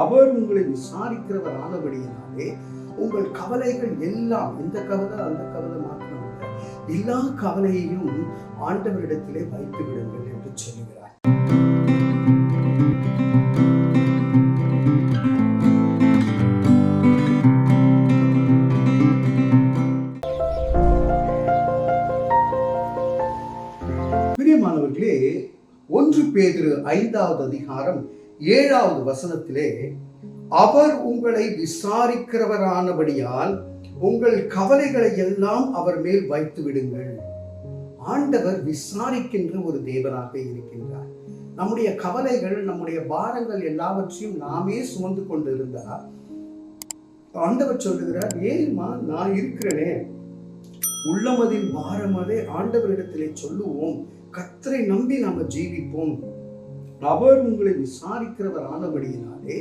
அவர் உங்களை விசாரிக்கிறவர் ஆனபடியினாலே உங்கள் கவலைகள் எல்லாம், இந்த கவலை அந்த கவலை மாத்திரமல்ல, எல்லா கவலையையும் ஆண்டவரிடத்திலே வைத்து விடுங்கள் என்று சொல்லுகிறார். பிரியமானவர்களே, 1 பேதுரு 5வது அதிகாரம் 7வது வசனத்திலே, அவர் உங்களை விசாரிக்கிறவரானபடியால் உங்கள் கவலைகளை எல்லாம் அவர் மேல் வைத்து விடுங்கள். ஆண்டவர் விசாரிக்கின்ற ஒரு தேவனாக இருக்கின்றார். நம்முடைய கவலைகள், நம்முடைய பாரங்கள் எல்லாவற்றையும் நாமே சுமந்து கொண்டு இருந்தார். ஆண்டவர் சொல்லுகிறார், ஏமா நான் இருக்கிறேனே, உள்ளமதில் பாரமதை ஆண்டவரிடத்திலே சொல்லுவோம், கர்த்தரை நம்பி நாம ஜீவிப்போம். அவர் உங்களை விசாரிக்கிறவர் ஆனபடியினாலே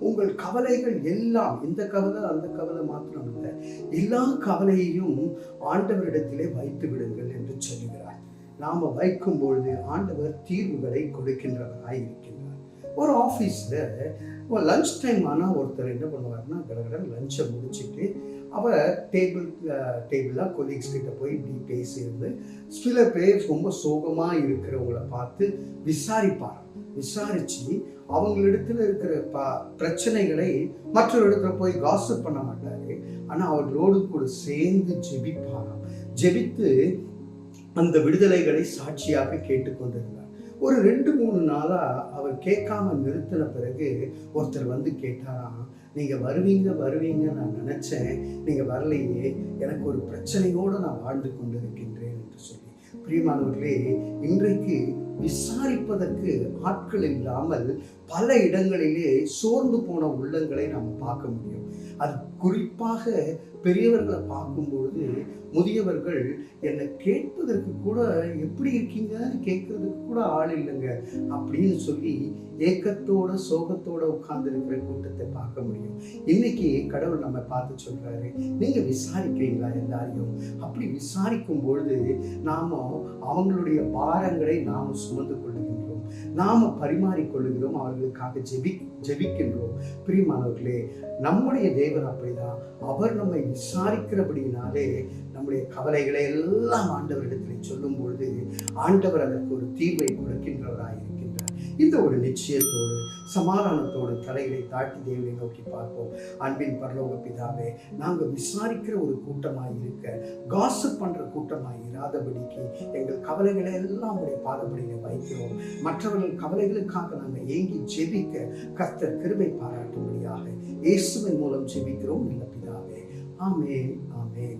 உங்கள் கவலைகள் எல்லாம், இந்த கவலை அந்த கவலை மாத்திரமல்ல, எல்லா கவலையையும் ஆண்டவரிடத்திலே வைத்து விடுங்கள் என்று சொல்லுகிறார். நாம வைக்கும் பொழுது ஆண்டவர் தீர்வுகளை கொடுக்கின்றவராய் இருக்கின்றார். ஒரு ஆஃபீஸில் லஞ்ச் டைம் ஆனால் ஒருத்தர் என்ன பண்ணுவார்னா, கடகடன் லஞ்சை முடிச்சுட்டு அவர் டேபிளாக கொலீக்ஸ் கிட்ட போய் இப்படி பேசியிருந்து சில பேர் ரொம்ப சோகமாக இருக்கிறவங்கள பார்த்து விசாரிப்பார். விசாரித்து அவங்களிடத்துல இருக்கிற பிரச்சனைகளை மற்றொரு இடத்துல போய் காசிப் பண்ண மாட்டார். ஆனால் அவர்களோடு கூட சேர்ந்து ஜெபிப்பாராம். ஜெபித்து அந்த விடுதலைகளை சாட்சியாக கேட்டுக்கொண்டிருந்தார். ஒரு 2-3 நாளா அவர் கேட்காம நிறுத்தின பிறகு ஒருத்தர் வந்து கேட்டாராம், நீங்க வருவீங்க நான் நினைச்சேன், நீங்க வரலையே, எனக்கு ஒரு பிரச்சனையோடு நான் வாழ்ந்து கொண்டிருக்கின்றேன் என்று சொல்லி. பிரியமானவர்களே, இன்றைக்கு விசாரிப்பதற்கு ஆட்கள் இல்லாமல் பல இடங்களிலே சோர்ந்து போன உள்ளங்களை நாம் பார்க்க முடியும். அது குறிப்பாக பெரியவர்களை பார்க்கும்பொழுது முதியவர்கள் என்னை கேட்பதற்கு கூட, எப்படி இருக்கீங்க கேட்கறதுக்கு கூட ஆள் இல்லைங்க அப்படின்னு சொல்லி ஏக்கத்தோட சோகத்தோட உட்கார்ந்து இருக்கிற கூட்டத்தை பார்க்க முடியும். இன்னைக்கு கடவுள் நம்ம பார்த்து சொல்றாரு, நீங்க விசாரிக்கிறீங்களா எல்லாரையும்? அப்படி விசாரிக்கும் பொழுது நாம அவங்களுடைய பாரங்களை நாம சுமந்து கொள்ளுகின்றோம், நாம பரிமாறிக்கொள்ளுகிறோம், அவர்களுக்காக ஜெபிக்கின்றோம். பிரியமானவர்களே, நம்முடைய தேவன் அப்படிதான். அவர் நம்மை விசாரிக்கிறபடினாலே நம்முடைய கவலைகளை எல்லாம் ஆண்டவரிடத்தில் சொல்லும் பொழுது ஆண்டவர் அதற்கு ஒரு தீர்வை கொடுக்கின்றவராய் இருக்கின்றார். இந்த ஒரு நிச்சயத்தோடு சமாதானத்தோடு தலைகளை தாட்டி தேவனை நோக்கி பார்ப்போம். அன்பின் பரலோக பிதாவே, நாங்கள் விசாரிக்கிற ஒரு கூட்டமாய் இருக்க, காசிப் பண்ற கூட்டமாய் இராதபடிக்கு எங்கள் கவலைகளை எல்லாம் உடைய பாதப்படியில வைக்கிறோம். மற்றவர்கள் கவலைகளுக்காக நாங்கள் ஏங்கி ஜெபிக்க கர்த்தர் கிருபை பாராட்டும்படியாக இயேசுவின் மூலம் ஜெபிக்கிறோம் நல்ல பிதாவே. ஆமென், ஆமென்.